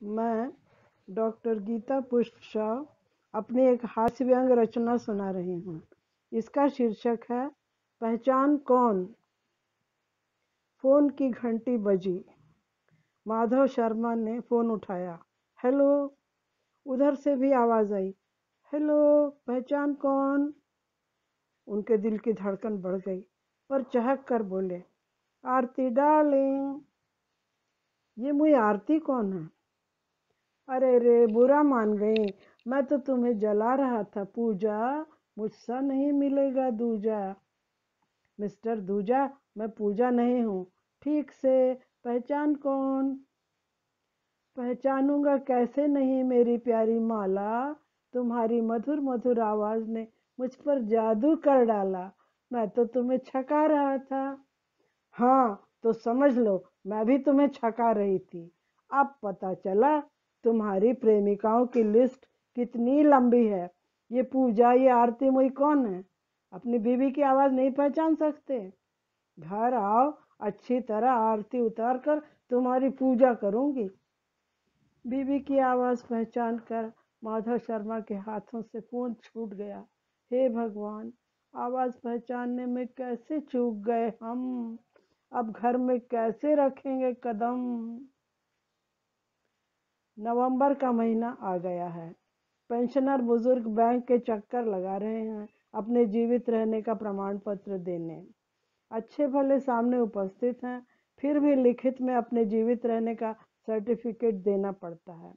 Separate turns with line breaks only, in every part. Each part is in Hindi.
मैं डॉक्टर गीता पुष्प शाह अपनी एक हास्य व्यंग रचना सुना रही हूँ। इसका शीर्षक है पहचान कौन। फोन की घंटी बजी। माधव शर्मा ने फोन उठाया। हेलो। उधर से भी आवाज आई। हेलो। पहचान कौन। उनके दिल की धड़कन बढ़ गई, पर चहक कर बोले, आरती डार्लिंग। ये मुझे आरती कौन है। अरे रे, बुरा मान गई। मैं तो तुम्हें जला रहा था पूजा। मुझसे नहीं मिलेगा दूजा। मिस्टर दूजा, मैं पूजा नहीं हूँ। ठीक से पहचान कौन। पहचानूंगा कैसे नहीं मेरी प्यारी माला। तुम्हारी मधुर मधुर आवाज ने मुझ पर जादू कर डाला। मैं तो तुम्हें छका रहा था। हाँ, तो समझ लो मैं भी तुम्हें छका रही थी। अब पता चला तुम्हारी प्रेमिकाओं की लिस्ट कितनी लंबी है। ये पूजा, ये आरती मुई कौन है। अपनी बीवी की आवाज नहीं पहचान सकते। घर आओ, अच्छी तरह आरती उतार कर तुम्हारी पूजा करूंगी। बीवी की आवाज पहचान कर माधव शर्मा के हाथों से फोन छूट गया। हे भगवान, आवाज पहचानने में कैसे चूक गए हम। अब घर में कैसे रखेंगे कदम। नवंबर का महीना आ गया है। पेंशनर बुजुर्ग बैंक के चक्कर लगा रहे हैं अपने जीवित रहने का प्रमाण पत्र देने। अच्छे भले सामने उपस्थित हैं, फिर भी लिखित में अपने जीवित रहने का सर्टिफिकेट देना पड़ता है।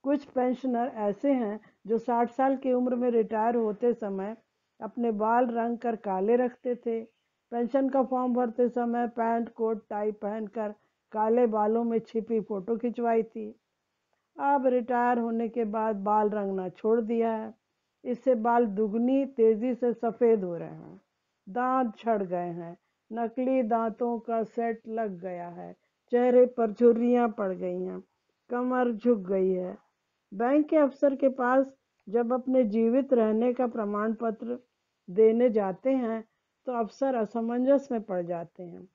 कुछ पेंशनर ऐसे हैं जो 60 साल की उम्र में रिटायर होते समय अपने बाल रंग कर काले रखते थे। पेंशन का फॉर्म भरते समय पैंट कोट टाई पहनकर काले बालों में छिपी फोटो खिंचवाई थी। अब रिटायर होने के बाद बाल रंगना छोड़ दिया है। इससे बाल दुगनी तेजी से सफेद हो रहे हैं। दांत झड़ गए हैं। नकली दांतों का सेट लग गया है। चेहरे पर झुर्रियां पड़ गई हैं। कमर झुक गई है। बैंक के अफसर के पास जब अपने जीवित रहने का प्रमाण पत्र देने जाते हैं तो अफसर असमंजस में पड़ जाते हैं।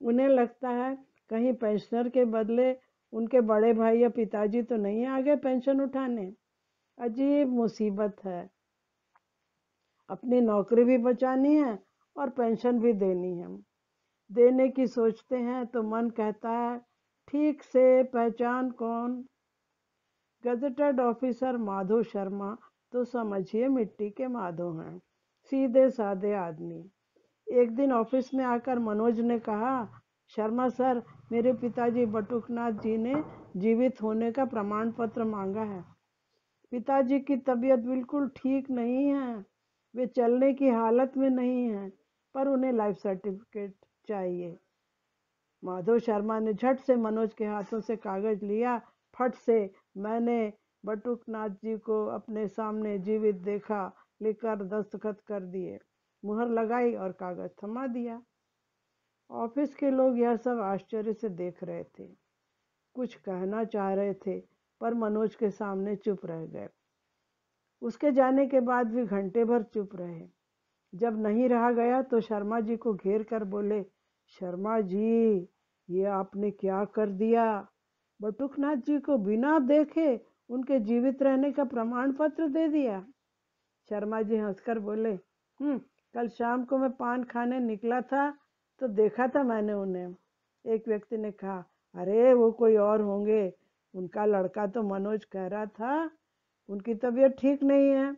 उन्हें लगता है कहीं पेंशनर के बदले उनके बड़े भाई या पिताजी तो नहीं आ गए पेंशन उठाने। अजीब मुसीबत है। अपनी नौकरी भी बचानी है और पेंशन भी देनी है। देने की सोचते हैं तो मन कहता है, ठीक से पहचान कौन। गजेटेड ऑफिसर माधव शर्मा तो समझिए मिट्टी के माधव हैं। सीधे साधे आदमी। एक दिन ऑफिस में आकर मनोज ने कहा, शर्मा सर, मेरे पिताजी बटुकनाथ जी ने जीवित होने का प्रमाण पत्र मांगा है। पिताजी की तबीयत बिल्कुल ठीक नहीं है। वे चलने की हालत में नहीं हैं, पर उन्हें लाइफ सर्टिफिकेट चाहिए। माधव शर्मा ने झट से मनोज के हाथों से कागज लिया। फट से मैंने बटुकनाथ जी को अपने सामने जीवित देखा लिखकर दस्तखत कर दिए। मुहर लगाई और कागज थमा दिया। ऑफिस के लोग यह सब आश्चर्य से देख रहे थे। कुछ कहना चाह रहे थे, पर मनोज के सामने चुप रह गए। उसके जाने के बाद भी घंटे भर चुप रहे। जब नहीं रहा गया तो शर्मा जी को घेर कर बोले, शर्मा जी, ये आपने क्या कर दिया। बटुकनाथ जी को बिना देखे उनके जीवित रहने का प्रमाण पत्र दे दिया। शर्मा जी हंसकर बोले, कल शाम को मैं पान खाने निकला था तो देखा था मैंने उन्हें। एक व्यक्ति ने कहा, अरे वो कोई और होंगे। उनका लड़का तो मनोज कह रहा था उनकी तबीयत ठीक नहीं है।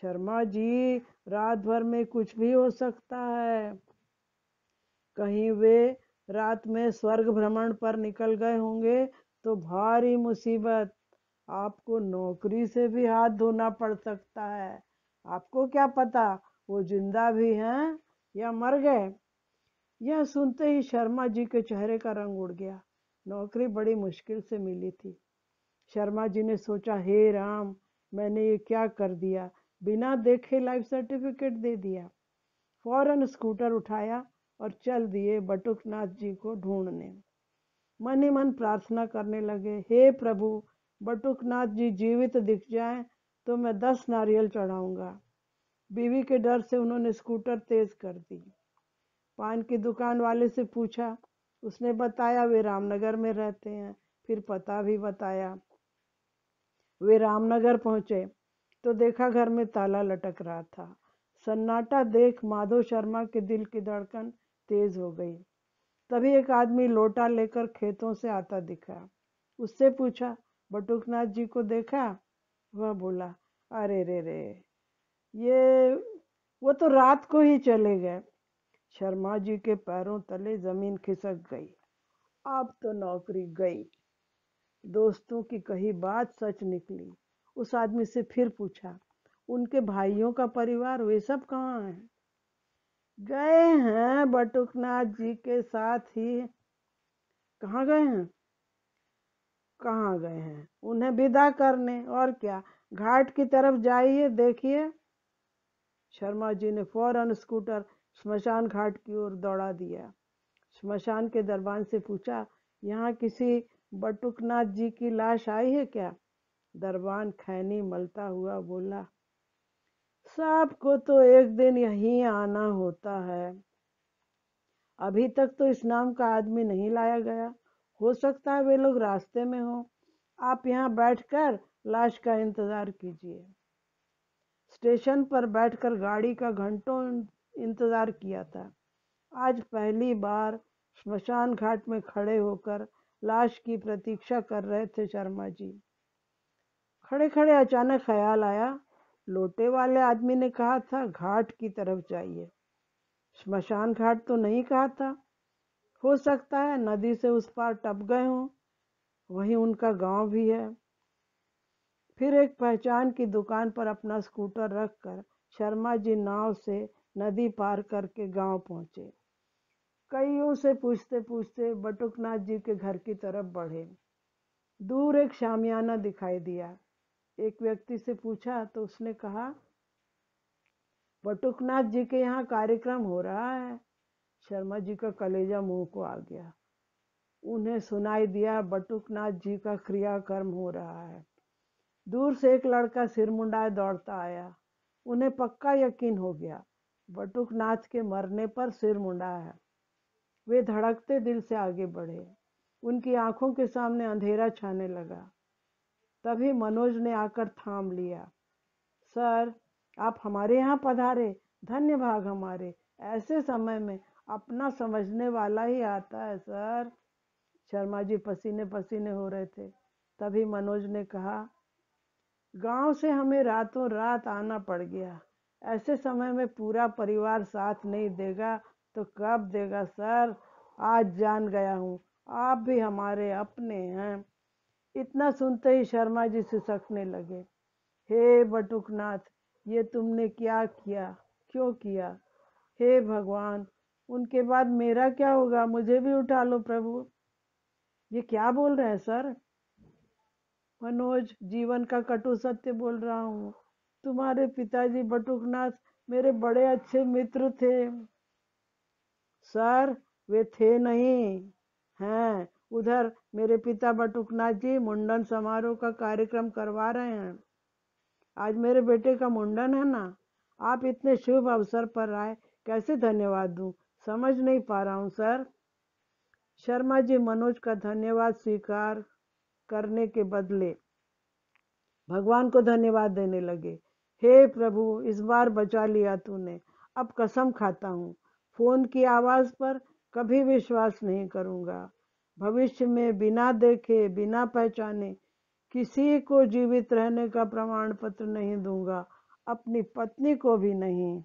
शर्मा जी, रात भर में कुछ भी हो सकता है। कहीं वे रात में स्वर्ग भ्रमण पर निकल गए होंगे तो भारी मुसीबत। आपको नौकरी से भी हाथ धोना पड़ सकता है। आपको क्या पता वो जिंदा भी हैं या मर गए। यह सुनते ही शर्मा जी के चेहरे का रंग उड़ गया। नौकरी बड़ी मुश्किल से मिली थी। शर्मा जी ने सोचा, हे राम, मैंने ये क्या कर दिया। बिना देखे लाइफ सर्टिफिकेट दे दिया। फौरन स्कूटर उठाया और चल दिए बटुकनाथ जी को ढूंढने। मन ही मन प्रार्थना करने लगे, हे प्रभु, बटुकनाथ जी जीवित दिख जाएं तो मैं 10 नारियल चढ़ाऊंगा। बीवी के डर से उन्होंने स्कूटर तेज कर दी। पान की दुकान वाले से पूछा। उसने बताया वे रामनगर में रहते हैं। फिर पता भी बताया। वे रामनगर पहुंचे तो देखा घर में ताला लटक रहा था। सन्नाटा देख माधव शर्मा के दिल की धड़कन तेज हो गई। तभी एक आदमी लोटा लेकर खेतों से आता दिखा। उससे पूछा, बटुकनाथ जी को देखा? वह बोला, अरे रे रे, ये वो तो रात को ही चले गए। शर्मा जी के पैरों तले जमीन खिसक गई। अब तो नौकरी गई। दोस्तों की कही बात सच निकली। उस आदमी से फिर पूछा, उनके भाइयों का परिवार वे सब कहाँ हैं? गए हैं बटुकनाथ जी के साथ ही। कहाँ गए हैं? कहाँ गए हैं? उन्हें विदा करने। और क्या, घाट की तरफ जाइए, देखिए। शर्मा जी ने फौरन स्कूटर श्मशान घाट की ओर दौड़ा दिया। श्मशान के दरबान से पूछा, यहाँ किसी बटुकनाथ जी की लाश आई है क्या? दरबान खैनी मलता हुआ बोला, सबको तो एक दिन यहीं आना होता है। अभी तक तो इस नाम का आदमी नहीं लाया गया। हो सकता है वे लोग रास्ते में हो। आप यहाँ बैठकर लाश का इंतजार कीजिए। स्टेशन पर बैठकर गाड़ी का घंटों इंतजार किया था। आज पहली बार श्मशान घाट में खड़े होकर लाश की प्रतीक्षा कर रहे थे शर्मा जी। खड़े खड़े अचानक ख्याल आया, लोटे वाले आदमी ने कहा था घाट की तरफ जाइए। श्मशान घाट तो नहीं कहा था। हो सकता है नदी से उस पार टप गए हों। वहीं उनका गांव भी है। फिर एक पहचान की दुकान पर अपना स्कूटर रखकर शर्मा जी नाव से नदी पार करके गांव पहुंचे। कईयों से पूछते पूछते बटुकनाथ जी के घर की तरफ बढ़े। दूर एक शामियाना दिखाई दिया। एक व्यक्ति से पूछा तो उसने कहा, बटुकनाथ जी के यहाँ कार्यक्रम हो रहा है। शर्मा जी का कलेजा मुंह को आ गया। उन्हें सुनाई दिया, बटुकनाथ जी का क्रियाकर्म हो रहा है। दूर से एक लड़का सिर मुंडाए दौड़ता आया। उन्हें पक्का यकीन हो गया, बटुकनाथ के मरने पर सिर मुंडा है। वे धड़कते दिल से आगे बढ़े। उनकी आंखों के सामने अंधेरा छाने लगा। तभी मनोज ने आकर थाम लिया। सर, आप हमारे यहाँ पधारे, धन्य भाग हमारे। ऐसे समय में अपना समझने वाला ही आता है सर। शर्मा जी पसीने पसीने हो रहे थे। तभी मनोज ने कहा, गांव से हमें रातों रात आना पड़ गया। ऐसे समय में पूरा परिवार साथ नहीं देगा तो कब देगा सर? आज जान गया हूँ, आप भी हमारे अपने हैं। इतना सुनते ही शर्मा जी सिसकने लगे। हे बटुकनाथ, ये तुमने क्या किया, क्यों किया? हे भगवान, उनके बाद मेरा क्या होगा? मुझे भी उठा लो प्रभु। ये क्या बोल रहे हैं सर? मनोज, जीवन का कटु सत्य बोल रहा हूँ। तुम्हारे पिताजी बटुकनाथ मेरे बड़े अच्छे मित्र थे। सर, वे थे नहीं, हैं। उधर मेरे पिता बटुकनाथ जी मुंडन समारोह का कार्यक्रम करवा रहे हैं। आज मेरे बेटे का मुंडन है ना। आप इतने शुभ अवसर पर आए, कैसे धन्यवाद दूं? समझ नहीं पा रहा हूँ सर। शर्मा जी मनोज का धन्यवाद स्वीकार करने के बदले भगवान को धन्यवाद देने लगे। हे प्रभु, इस बार बचा लिया तूने। अब कसम खाता हूँ, फोन की आवाज पर कभी विश्वास नहीं करूँगा। भविष्य में बिना देखे बिना पहचाने किसी को जीवित रहने का प्रमाण पत्र नहीं दूंगा, अपनी पत्नी को भी नहीं।